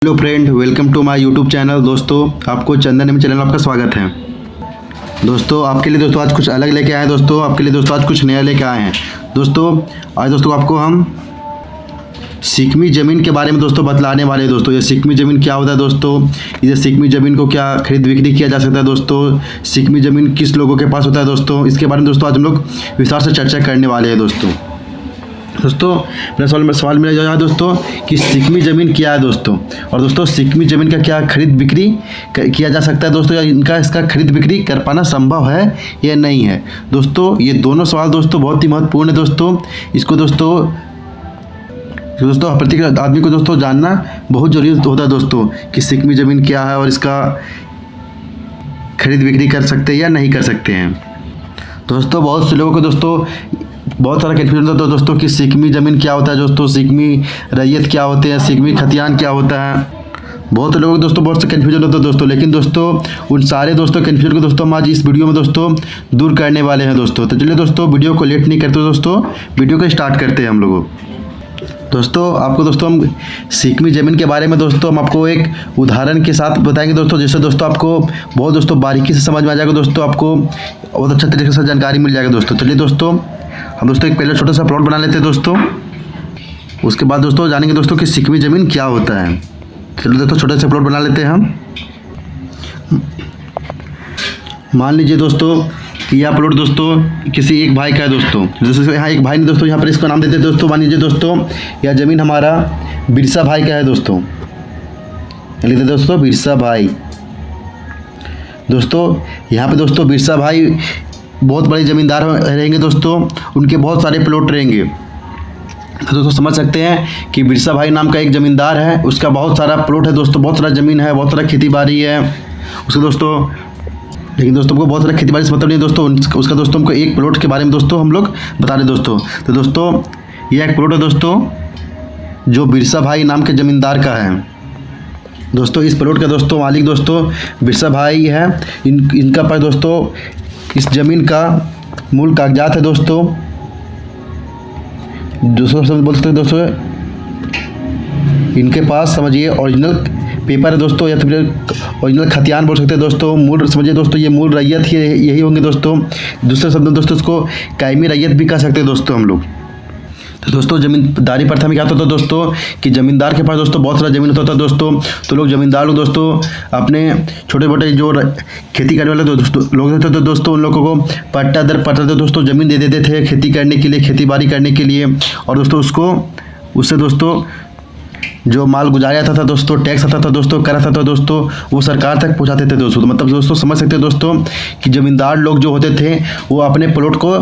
Hello friend, welcome to my YouTube channel. दोस्तों, आपको चंदन M channel में आपका स्वागत है। दोस्तों, आपके लिए दोस्तों आज कुछ अलग लेके आए हैं। दोस्तों, आपके लिए दोस्तों आज कुछ नया लेके आए हैं। दोस्तों, आज दोस्तों आपको हम सिकमी ज़मीन के बारे में दोस्तों बतलाने वाले हैं। दोस्तों, ये सिकमी ज़मीन क्या होता है दोस्तों, ये सिकमी ज़मीन को क्या खरीद बिक्री किया जा सकता है दोस्तों, सिकमी ज़मीन किस लोगों के पास होता है दोस्तों, इसके बारे में दोस्तों आज हम लोग विस्तार से चर्चा करने वाले हैं। दोस्तों, मेरा सवाल मेरा जो है दोस्तों कि सिकमी ज़मीन क्या है दोस्तों, और दोस्तों सिकमी ज़मीन का क्या खरीद बिक्री किया जा सकता है दोस्तों, या इसका खरीद बिक्री कर पाना संभव है या नहीं है। दोस्तों, ये दोनों सवाल दोस्तों बहुत ही महत्वपूर्ण है। दोस्तों, इसको दोस्तों प्रत्येक आदमी को दोस्तों जानना बहुत जरूरी होता है दोस्तों कि सिकमी ज़मीन क्या है और इसका खरीद बिक्री कर सकते हैं या नहीं कर सकते हैं। दोस्तों, बहुत से लोगों को दोस्तों बहुत सारा कन्फ्यूजन होता है दोस्तों कि सिकमी ज़मीन क्या होता है दोस्तों, सिकमी रैयत क्या होते हैं, सिकमी खतियान क्या होता है। बहुत लोगों को दोस्तों बहुत से कन्फ्यूजन होता है दोस्तों, लेकिन दोस्तों उन सारे दोस्तों कन्फ्यूजन को दोस्तों हम आज इस वीडियो में दोस्तों दूर करने वाले हैं दोस्तों। तो चलिए दोस्तों, वीडियो को लेट नहीं करते दोस्तों, वीडियो को स्टार्ट करते हैं हम लोगों। दोस्तों, आपको दोस्तों हम सिकमी ज़मीन के बारे में दोस्तों हम आपको एक उदाहरण के साथ बताएंगे दोस्तों, जिससे दोस्तों आपको बहुत दोस्तों बारीकी से समझ में आ जाएगा दोस्तों, आपको बहुत अच्छा तरीके से जानकारी मिल जाएगा दोस्तों। चलिए दोस्तों, हम दोस्तों एक पहले छोटा सा प्लॉट बना लेते हैं दोस्तों, उसके बाद दोस्तों जानेंगे दोस्तों कि सिकमी ज़मीन क्या होता है। चलिए दोस्तों, छोटे से प्लॉट बना लेते हैं हम। मान लीजिए दोस्तों कि यह प्लॉट दोस्तों किसी एक भाई का है दोस्तों। जैसे यहाँ एक भाई ने दोस्तों यहाँ पर इसका नाम देते हैं दोस्तों। मान लीजिए दोस्तों यह ज़मीन हमारा बिरसा भाई का है दोस्तों, लिखते हैं दोस्तों बिरसा भाई। दोस्तों यहाँ पे दोस्तों बिरसा भाई बहुत बड़े ज़मींदार रहेंगे दोस्तों, उनके बहुत सारे प्लॉट रहेंगे। तो दोस्तों समझ सकते हैं कि बिरसा भाई नाम का एक ज़मींदार है, उसका बहुत सारा प्लॉट है दोस्तों, बहुत सारा ज़मीन है, बहुत सारा खेती बाड़ी है उसका दोस्तों। लेकिन दोस्तों हमको बहुत सारा खेती बाड़ी से मतलब नहीं दोस्तों, उसका दोस्तों हमको एक प्लॉट के बारे में दोस्तों हम लोग बता रहे दोस्तों। तो दोस्तों यह एक प्लॉट है दोस्तों जो बिरसा भाई नाम के ज़मींदार का है दोस्तों। इस प्लॉट का दोस्तों मालिक दोस्तों बिरसा भाई है। इनका पास दोस्तों इस ज़मीन का मूल कागजात है दोस्तों, बोल सकते हैं दोस्तों इनके पास समझिए ओरिजिनल पेपर है दोस्तों, या तो फिर ओरिजिनल खतियान बोल सकते हैं दोस्तों। मूल समझिए दोस्तों ये मूल रैयत ही यही होंगे दोस्तों। दूसरे शब्द में दोस्तों इसको कायमी रैयत भी कह सकते हैं दोस्तों हम लोग। तो दोस्तों ज़मींदारी प्रथा में क्या होता था दोस्तों कि ज़मींदार के पास दोस्तों बहुत सारा ज़मीन होता था दोस्तों। तो लोग ज़मींदार लोग दोस्तों अपने छोटे मोटे जो खेती करने वाले दोस्तों लोग होते थे दोस्तों, उन लोगों को पट्टा दर पट्टा दोस्तों ज़मीन दे देते थे खेती करने के लिए, खेती बाड़ी करने के लिए। और दोस्तों उससे दोस्तों जो माल गुजारा जाता था दोस्तों, टैक्स आता था दोस्तों, कर आता था दोस्तों, वो सरकार तक पहुंचाते थे दोस्तों। तो मतलब दोस्तों समझ सकते हैं दोस्तों कि ज़मींदार लोग जो होते थे वो अपने प्लॉट को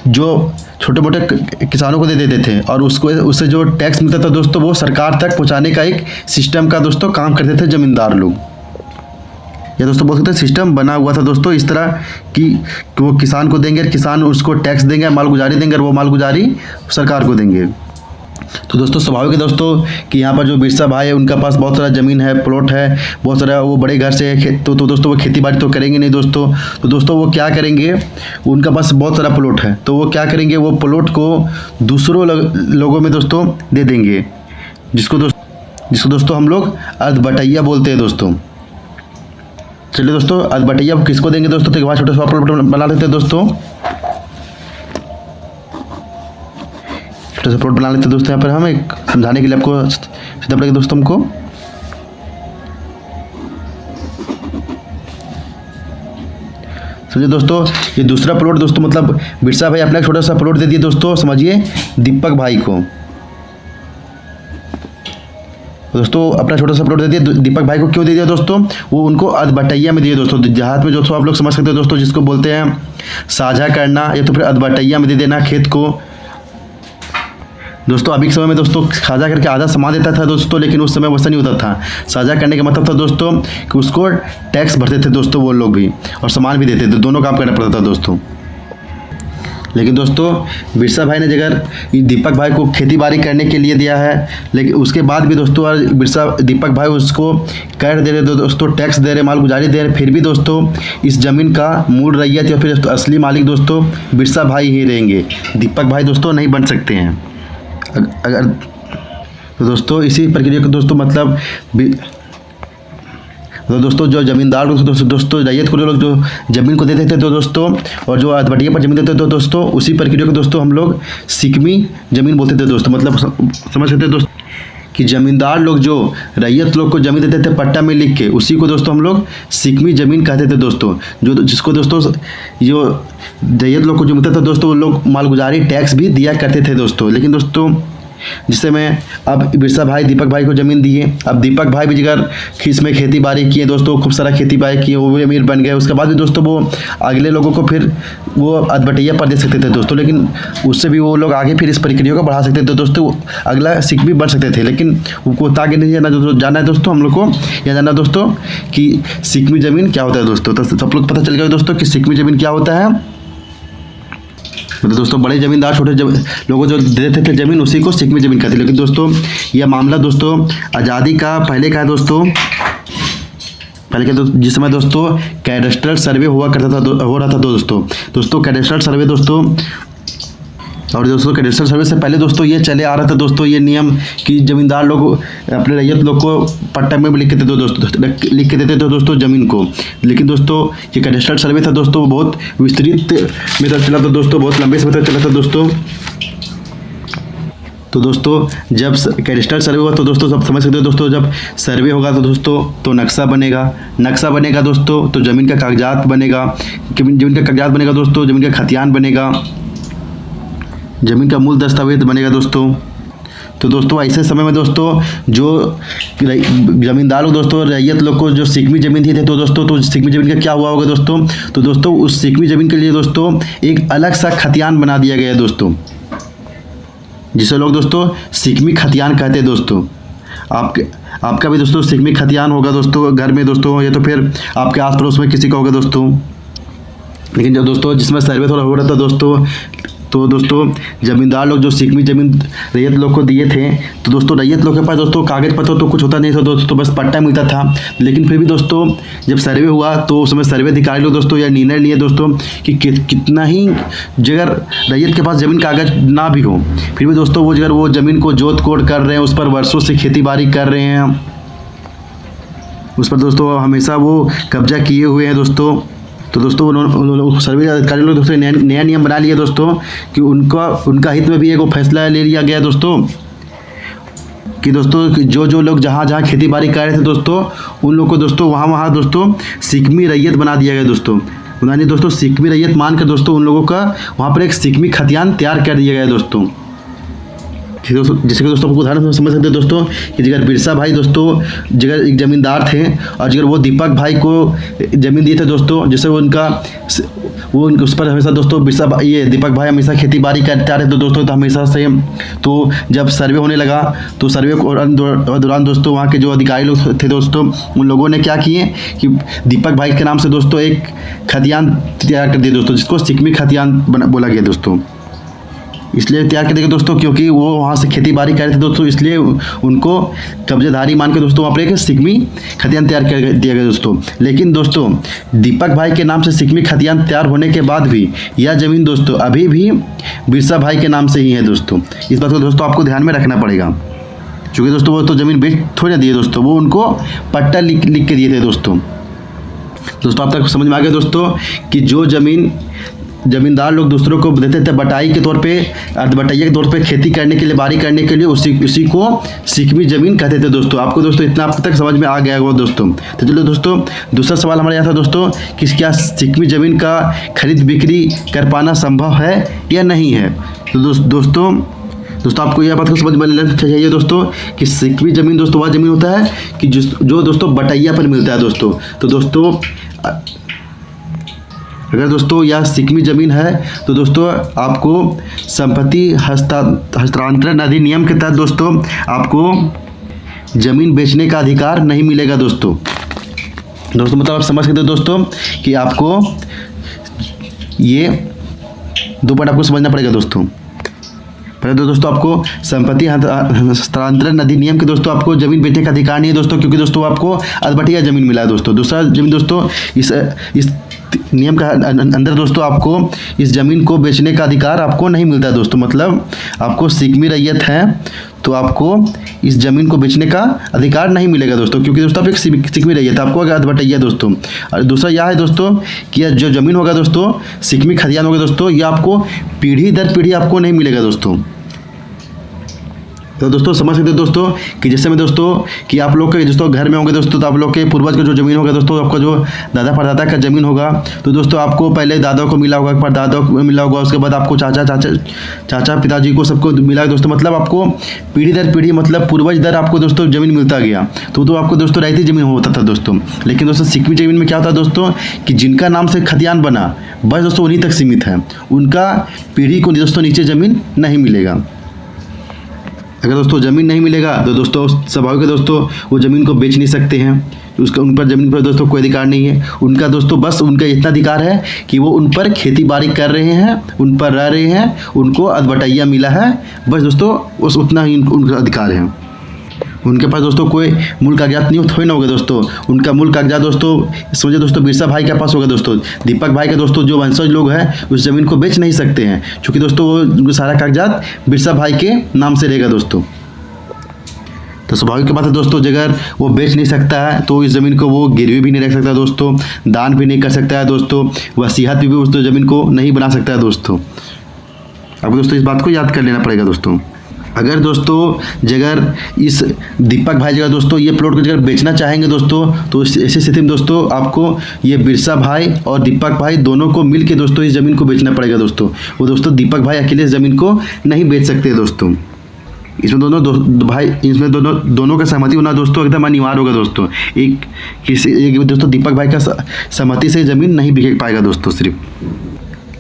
जो छोटे मोटे किसानों को दे देते थे, और उससे जो टैक्स मिलता था दोस्तों वो सरकार तक पहुंचाने का एक सिस्टम का दोस्तों काम करते थे ज़मींदार लोग। या दोस्तों बोल सकते हैं सिस्टम बना हुआ था दोस्तों इस तरह कि वो किसान को देंगे, किसान उसको टैक्स देंगे, माल गुजारी देंगे, और वो माल गुजारी सरकार को देंगे। तो दोस्तों स्वाभाविक है दोस्तों कि यहाँ पर जो बिरसा भाई है उनका पास बहुत सारा ज़मीन है, प्लॉट है, बहुत सारा, वो बड़े घर से है, तो दोस्तों वो खेती बाड़ी तो करेंगे नहीं दोस्तों। तो दोस्तों वो क्या करेंगे, उनका पास बहुत सारा प्लॉट है, तो वो क्या करेंगे, वो प्लॉट को दूसरों लोगों में दोस्तों दे देंगे, जिसको दोस्तों हम लोग अधबटैया बोलते हैं दोस्तों। चलिए दोस्तों, अधबटैया किसको देंगे दोस्तों, तो एक बार छोटा सा प्लॉट बना लेते हैं दोस्तों, छोटा सा प्लॉट बना लेते हैं दोस्तों। यहाँ पर हम एक समझाने के लिए आपको सीधा पड़ेगा दोस्तों हमको। समझिए दोस्तों ये दूसरा प्लॉट दोस्तों, मतलब बिरसा भाई अपना एक छोटा सा प्लॉट दे दिए दोस्तों, समझिए दीपक भाई को। दोस्तों अपना छोटा सा प्लॉट दे दिया दीपक भाई को, क्यों दे दिया दोस्तों, वो उनको अधबटैया में दिए दोस्तों। देहात में दोस्तों आप लोग समझ सकते हैं दोस्तों, जिसको बोलते हैं साझा करना, या तो फिर अधबटैया में दे देना खेत को दोस्तों। अभी के समय में दोस्तों साझा करके आधा सामान देता था दोस्तों, लेकिन उस समय वैसा नहीं होता था। साझा करने का मतलब था दोस्तों कि उसको टैक्स भरते थे दोस्तों वो लोग भी, और सामान भी देते थे, दोनों काम करना पड़ता था दोस्तों। लेकिन दोस्तों बिरसा भाई ने अगर दीपक भाई को खेती बाड़ी करने के लिए दिया है, लेकिन उसके बाद भी दोस्तों दीपक भाई उसको कर दे रहे दोस्तों, टैक्स दे रहे, माल गुजारी दे रहे, फिर भी दोस्तों इस ज़मीन का मूल रैयत या फिर असली मालिक दोस्तों बिरसा भाई ही रहेंगे, दीपक भाई दोस्तों नहीं बन सकते हैं। अगर तो दोस्तों इसी प्रक्रिया को दोस्तों मतलब तो दोस्तों जो जमींदार लोग दोस्तों रैयत को लोग जो ज़मीन को देते थे तो दोस्तों, और जो अधबटिया पर ज़मीन देते थे तो दोस्तों, उसी प्रक्रिया को दोस्तों हम लोग सिकमी ज़मीन बोलते थे दोस्तों। मतलब समझ सकते हैं दोस्तों कि ज़मींदार लोग जो रैयत लोग को ज़मीन देते थे पट्टा में लिख के, उसी को दोस्तों हम लोग सिकमी ज़मीन कहते थे दोस्तों। जो जिसको दोस्तों जो रैयत लोग को जो मिलता था दोस्तों, वो लोग मालगुजारी टैक्स भी दिया करते थे दोस्तों। लेकिन दोस्तों जिससे मैं अब बिरसा भाई दीपक भाई को ज़मीन दिए, अब दीपक भाई भी जिगर खीस में खेती बाड़ी किए दोस्तों, खूब सारा खेती बाड़ी किए, वो भी अमीर बन गए। उसके बाद भी दोस्तों वो अगले लोगों को फिर वो अधबटिया पर दे सकते थे दोस्तों, लेकिन उससे भी वो लोग आगे फिर इस प्रक्रिया को बढ़ा सकते थे दोस्तों, अगला सिकमी बन सकते थे। लेकिन उनको ताकि नहीं जाना है दोस्तों, हम लोग को यह जानना दोस्तों कि सिकमी ज़मीन क्या होता है दोस्तों। तो सब लोग पता चल गया दोस्तों कि सिकमी ज़मीन क्या होता है। मतलब दोस्तों बड़े ज़मींदार छोटे लोगों जो देते थे ज़मीन, उसी को सिकमी ज़मीन कहते थे। लेकिन दोस्तों यह मामला दोस्तों आज़ादी का पहले का है दोस्तों। पहले क्या जिस समय दोस्तों कैडेस्ट्रल सर्वे हुआ करता था, हो रहा था दोस्तों कैडेस्ट्रल सर्वे दोस्तों। और दोस्तों कैडेस्ट्रल सर्वे से पहले दोस्तों ये चले आ रहा था दोस्तों ये नियम कि ज़मींदार लोग अपने रैयत लोग को पट्टा में लिख के देते दोस्तों, लिख के देते थे दोस्तों ज़मीन को। लेकिन दोस्तों ये कैडेस्ट्रल सर्वे था दोस्तों, वो बहुत विस्तृत में चला था दोस्तों, बहुत लंबे समय तक चला था दोस्तों। तो दोस्तों जब कैडेस्ट्रल सर्वे हुआ तो दोस्तों सब समझ सकते हो दोस्तों, जब सर्वे होगा तो दोस्तों तो नक्शा बनेगा दोस्तों, तो ज़मीन का कागजात बनेगा, दोस्तों, ज़मीन का खतियान बनेगा, ज़मीन का मूल दस्तावेज बनेगा दोस्तों। तो दोस्तों ऐसे समय में दोस्तों जो ज़मींदार लोग दोस्तों रैयत लोग को जो सिकमी ज़मीन थी तो दोस्तों, तो सिकमी ज़मीन का क्या हुआ होगा दोस्तों, तो दोस्तों उस सिकमी ज़मीन के लिए दोस्तों एक अलग सा खतियान बना दिया गया दोस्तों, जिसे लोग दोस्तों सिकमी खतियान कहते हैं दोस्तों। आपका भी दोस्तों सिकमी खतियान होगा दोस्तों घर में दोस्तों, या तो फिर आपके आस पड़ोस में किसी का होगा दोस्तों। लेकिन जब दोस्तों जिसमें सर्वे थोड़ा हो रहा था दोस्तों, तो दोस्तों ज़मींदार लोग जो सिकमी ज़मीन रैयत लोग को दिए थे, तो दोस्तों रैयत लोग के पास दोस्तों कागज़ पत्र तो कुछ होता नहीं था दोस्तों, बस पट्टा मिलता था। लेकिन फिर भी दोस्तों जब सर्वे हुआ तो उस समय सर्वे अधिकारी लोग दोस्तों यह निर्णय लिए दोस्तों कि कितना ही जगह रैयत के पास ज़मीन कागज़ ना भी हो, फिर भी दोस्तों वो जगह वो ज़मीन को जोत कोड़ कर रहे हैं, उस पर वर्षों से खेती बाड़ी कर रहे हैं, उस पर दोस्तों हमेशा वो कब्जा किए हुए हैं दोस्तों। तो दोस्तों उन्होंने सर्वे अधिकारी लोग दोस्तों नया नियम बना लिया दोस्तों कि उनका हित में भी एक फैसला ले लिया गया दोस्तों कि दोस्तों जो लोग जहाँ खेती बाड़ी कर रहे थे दोस्तों, उन लोग को दोस्तों वहाँ दोस्तों सिकमी रैयत बना दिया गया दोस्तों। उन्होंने दोस्तों सिकमी रैयत मानकर दोस्तों उन लोगों का वहाँ पर एक सिकमी खतियान तैयार कर दिया गया दोस्तों। जैसे कि दोस्तों आपको उदाहरण समझ सकते हैं दोस्तों कि जिगर बिरसा भाई दोस्तों जिगर एक ज़मींदार थे, और जिगर वो दीपक भाई को ज़मीन दिए थे दोस्तों, जिससे वो उस पर हमेशा दोस्तों ये दीपक भाई हमेशा खेती बाड़ी करते आ रहे थे दोस्तों, तो हमेशा से। तो जब सर्वे होने लगा तो सर्वे के दौरान दोस्तों वहाँ के जो अधिकारी लोग थे दोस्तों, उन लोगों ने क्या किए कि दीपक भाई के नाम से दोस्तों एक खतियान तैयार कर दिए दोस्तों, जिसको सिकमी खतियान बोला गया दोस्तों। इसलिए तैयार कर दिया दोस्तों क्योंकि वो वहाँ से खेती बाड़ी कर रहे थे दोस्तों, इसलिए उनको कब्जेदारी मान के दोस्तों वहाँ पर एक सिकमी खतियान तैयार कर दिया गया दोस्तों। लेकिन दोस्तों दीपक भाई के नाम से सिकमी खतियान तैयार होने के बाद भी यह ज़मीन दोस्तों अभी भी बिरसा भाई के नाम से ही है दोस्तों। इस बात को दोस्तों आपको ध्यान में रखना पड़ेगा, क्योंकि दोस्तों वो तो ज़मीन बेच थोड़ी ना दिए दोस्तों, वो उनको पट्टा लिख के दिए थे दोस्तों। आप तक समझ में आ गया दोस्तों कि जो ज़मींदार लोग दूसरों को देते थे बटाई के तौर पे, अर्धबटाइया के तौर पे खेती करने के लिए, बाड़ी करने के लिए, उसी को सिकमी ज़मीन कहते थे दोस्तों। आपको दोस्तों इतना आप तक समझ में आ गया होगा दोस्तों। तो चलो दोस्तों दूसरा सवाल हमारा यह था दोस्तों कि क्या सिकमी ज़मीन का खरीद बिक्री कर पाना संभव है या नहीं है। तो दोस्तों आपको यह बात को समझ में लेना चाहिए दोस्तों कि सिकमी ज़मीन दोस्तों वह ज़मीन होता है कि जो दोस्तों बटाइया पर मिलता है दोस्तों। तो दोस्तों अगर दोस्तों यह सिकमी ज़मीन है तो दोस्तों आपको संपत्ति हस्तांतरण अधिनियम के तहत दोस्तों आपको ज़मीन बेचने का अधिकार नहीं मिलेगा दोस्तों। मतलब आप समझ सकते हो दोस्तों कि आपको ये दो पॉइंट आपको समझना पड़ेगा दोस्तों। पहले तो दोस्तों आपको संपत्ति हस्तांतरण अधिनियम के दोस्तों आपको ज़मीन बेचने का अधिकार नहीं है दोस्तों, क्योंकि दोस्तों आपको अधबटिया ज़मीन मिला है दोस्तों। दूसरा ज़मीन दोस्तों इस नियम का अंदर दोस्तों आपको इस ज़मीन को बेचने का अधिकार आपको नहीं मिलता दोस्तों। मतलब आपको सिकमी रैयत है तो आपको इस ज़मीन को बेचने का अधिकार नहीं मिलेगा दोस्तों, क्योंकि दोस्तों आप एक सिकमी रैयत, आपको अगर अधबटैया दोस्तों। और दूसरा यह है दोस्तों कि यह जो ज़मीन होगा दोस्तों, सिकमी खतियान होगा दोस्तों, ये आपको पीढ़ी दर पीढ़ी आपको नहीं मिलेगा दोस्तों। तो दोस्तों समझ सकते हो दोस्तों कि जैसे में दोस्तों कि आप लोग के दोस्तों घर में होंगे दोस्तों, तो आप लोग के पूर्वज का जो ज़मीन होगा दोस्तों, आपका जो दादा परदादा का ज़मीन होगा, तो दोस्तों आपको पहले दादा को मिला होगा, परदादा को मिला होगा, उसके बाद आपको चाचा पिताजी को सबको मिला दोस्तों। मतलब आपको पीढ़ी दर पीढ़ी, मतलब पूर्वज दर आपको दोस्तों ज़मीन मिलता गया। तो आपको दोस्तों रैयती ज़मीन होता था दोस्तों। लेकिन दोस्तों सिकमी ज़मीन में क्या होता है दोस्तों कि जिनका नाम से खतियान बना बस दोस्तों उन्हीं तक सीमित है, उनका पीढ़ी को दोस्तों नीचे ज़मीन नहीं मिलेगा। अगर दोस्तों ज़मीन नहीं मिलेगा तो दोस्तों स्वाभाविक है दोस्तों वो ज़मीन को बेच नहीं सकते हैं, उसका उन पर ज़मीन पर दोस्तों कोई अधिकार नहीं है उनका दोस्तों। बस उनका इतना अधिकार है कि वो उन पर खेती बाड़ी कर रहे हैं, उन पर रह रहे हैं, उनको अधबटैया मिला है, बस दोस्तों उस उतना ही उनका अधिकार है। उनके पास दोस्तों कोई मूल कागजात नहीं थोड़ी ना होगा दोस्तों। उनका मूल कागजात दोस्तों समझे दोस्तों बिरसा भाई के पास होगा दोस्तों। दीपक भाई के दोस्तों जो वंशज लोग हैं उस ज़मीन को बेच नहीं सकते हैं, क्योंकि दोस्तों वो उनका सारा कागजात बिरसा भाई के नाम से रहेगा दोस्तों। तो स्वाभाविक की बात है दोस्तों, अगर वो बेच नहीं सकता है तो इस ज़मीन को वो गिरवी भी नहीं रख सकता दोस्तों, दान भी नहीं कर सकता है दोस्तों, वसीयत भी उस ज़मीन को नहीं बना सकता है दोस्तों। आपको दोस्तों इस बात को याद कर लेना पड़ेगा दोस्तों। अगर दोस्तों जगह इस दीपक भाई जगह दोस्तों ये प्लॉट को जगह बेचना चाहेंगे दोस्तों, तो ऐसी स्थिति में दोस्तों आपको ये बिरसा भाई और दीपक भाई दोनों को मिल के दोस्तों इस ज़मीन को बेचना पड़ेगा दोस्तों। वो दोस्तों दीपक भाई अकेले इस ज़मीन को नहीं बेच सकते दोस्तों। इसमें दोनों का सहमति होना दोस्तों एकदम अनिवार्य होगा दोस्तों। एक दोस्तों दीपक भाई का सहमति से ज़मीन नहीं बिक पाएगा दोस्तों सिर्फ।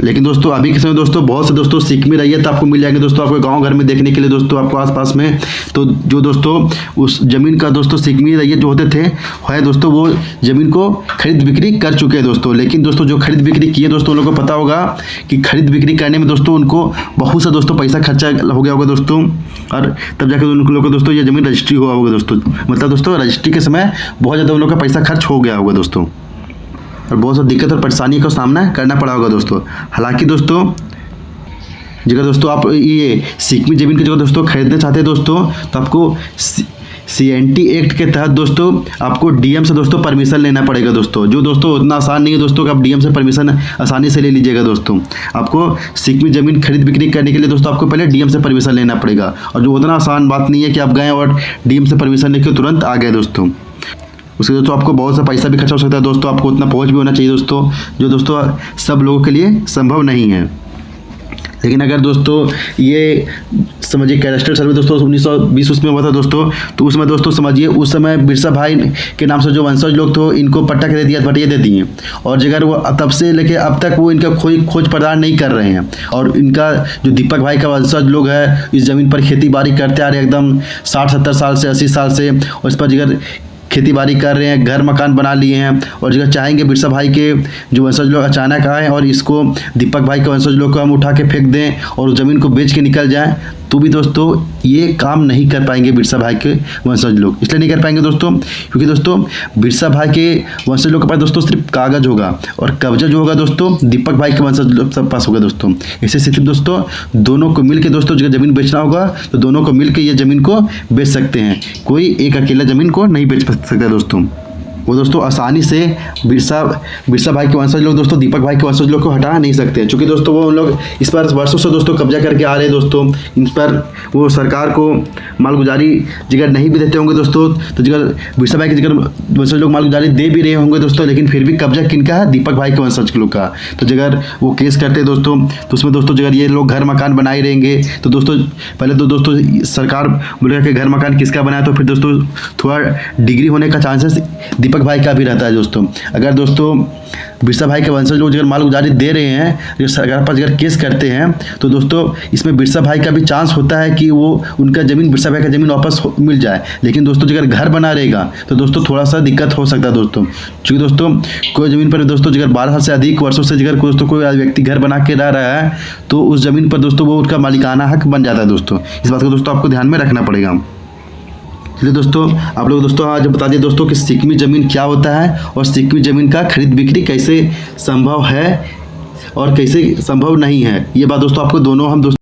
लेकिन दोस्तों अभी के समय दोस्तों बहुत से दोस्तों सिकमी रैयत आपको मिल जाएंगे दोस्तों, आपको गांव घर में देखने के लिए दोस्तों, आपको आसपास में। तो जो दोस्तों उस ज़मीन का दोस्तों सिकमी रैयत जो होते थे है दोस्तों, वो ज़मीन को खरीद बिक्री कर चुके हैं दोस्तों। लेकिन दोस्तों जो खरीद बिक्री किए दोस्तों, उन लोगों को पता होगा कि खरीद बिक्री करने में दोस्तों उनको बहुत सा दोस्तों पैसा खर्चा हो गया होगा दोस्तों, और तब जाकर उन लोगों को दोस्तों ये ज़मीन रजिस्ट्री हुआ होगा दोस्तों। मतलब दोस्तों रजिस्ट्री के समय बहुत ज़्यादा उन लोगों का पैसा खर्च हो गया होगा दोस्तों, और बहुत सारी दिक्कत और परेशानी का सामना करना पड़ा होगा दोस्तों। हालांकि दोस्तों जगह दोस्तों आप ये सिकमी ज़मीन की जगह दोस्तों खरीदना चाहते हैं दोस्तों, तो आपको CNT एक्ट के तहत दोस्तों आपको DM से दोस्तों परमिशन लेना पड़ेगा दोस्तों, जो दोस्तों उतना आसान नहीं है दोस्तों कि आप DM से परमिशन आसानी से ले लीजिएगा दोस्तों। आपको सिकमी ज़मीन खरीद बिक्री करने के लिए दोस्तों आपको पहले DM से परमिशन लेना पड़ेगा, और जो उतना आसान बात नहीं है कि आप गए और DM से परमिशन लेकर तुरंत आ गए दोस्तों। उसके दोस्तों आपको बहुत सा पैसा भी खर्चा हो सकता है दोस्तों, आपको उतना पहुंच भी होना चाहिए दोस्तों, जो दोस्तों सब लोगों के लिए संभव नहीं है। लेकिन अगर दोस्तों ये समझिए कैडस्ट्रल सर्वे दोस्तों 1920 उसमें हुआ था दोस्तों, तो उसमें दोस्तों समझिए उस समय बिरसा भाई के नाम से जो वंशज लोग थे इनको पट्टा दे दिया, भटिया दे दिए, और जगह वो तब से लेके अब तक वो इनका खोज प्रदान नहीं कर रहे हैं। और इनका जो दीपक भाई का वंशज लोग है इस ज़मीन पर खेती बाड़ी करते आ रहे एकदम 60-70 साल से 80 साल से, और इस पर जगह खेती बाड़ी कर रहे हैं, घर मकान बना लिए हैं, और जगह चाहेंगे बिरसा भाई के जो वंशज लोग अचानक आए और इसको दीपक भाई के वंशज लोग को हम उठा के फेंक दें और उस ज़मीन को बेच के निकल जाएं, तो भी दोस्तों ये काम नहीं कर पाएंगे बिरसा भाई के वंशज लोग। इसलिए नहीं कर पाएंगे दोस्तों क्योंकि दोस्तों बिरसा भाई के वंशज लोग के पास दोस्तों सिर्फ कागज होगा, और कब्जा जो होगा दोस्तों दीपक भाई के वंशज लोग सब पास होगा दोस्तों। ऐसी स्थिति दोस्तों दोनों को मिल के दोस्तों जगह ज़मीन बेचना होगा तो दोनों को मिल के ये ज़मीन को बेच सकते हैं, कोई एक अकेला ज़मीन को नहीं बेच सकता दोस्तों। वो दोस्तों आसानी से बिरसा भाई के वंशज लोग दोस्तों दीपक भाई के वंशज लोग को हटा नहीं सकते हैं, क्योंकि दोस्तों वो लोग इस पर वर्षों से दोस्तों कब्जा करके आ रहे हैं दोस्तों। इन पर वो सरकार को मालगुजारी जगह नहीं भी देते होंगे दोस्तों, तो जगह बिरसा भाई की जगह वंशज लोग मालगुजारी दे भी रहे होंगे दोस्तों, लेकिन फिर भी कब्जा किनका है? दीपक भाई के वंशज लोग का। तो जगह वो केस करते हैं दोस्तों, तो उसमें दोस्तों जगह ये लोग घर मकान बनाए रहेंगे, तो दोस्तों पहले तो दोस्तों सरकार बोलेगा कि घर मकान किसका बनाया, तो फिर दोस्तों थोड़ा डिग्री होने का चांसेस दीपक भाई का भी रहता है दोस्तों। अगर दोस्तों बिरसा भाई के वंशज लोग अगर मालगुजारी दे रहे हैं, जो सरकार पर अगर केस करते हैं, तो दोस्तों इसमें बिरसा भाई का भी चांस होता है कि वो उनका ज़मीन बिरसा भाई का ज़मीन वापस मिल जाए। लेकिन दोस्तों अगर घर बना रहेगा तो दोस्तों थोड़ा सा दिक्कत हो सकता है दोस्तों, क्योंकि दोस्तों कोई ज़मीन पर दोस्तों अगर 12 साल से अधिक वर्षों से अगर दोस्तों कोई व्यक्ति घर बना के रह रहा है तो उस ज़मीन पर दोस्तों वो उनका मालिकाना हक बन जाता है दोस्तों। इस बात को दोस्तों आपको ध्यान में रखना पड़ेगा। इसलिए दोस्तों आप लोग दोस्तों आज बता दिए दोस्तों कि सिकमी ज़मीन क्या होता है और सिकमी ज़मीन का खरीद बिक्री कैसे संभव है और कैसे संभव नहीं है। ये बात दोस्तों आपको दोनों हम दोस्तों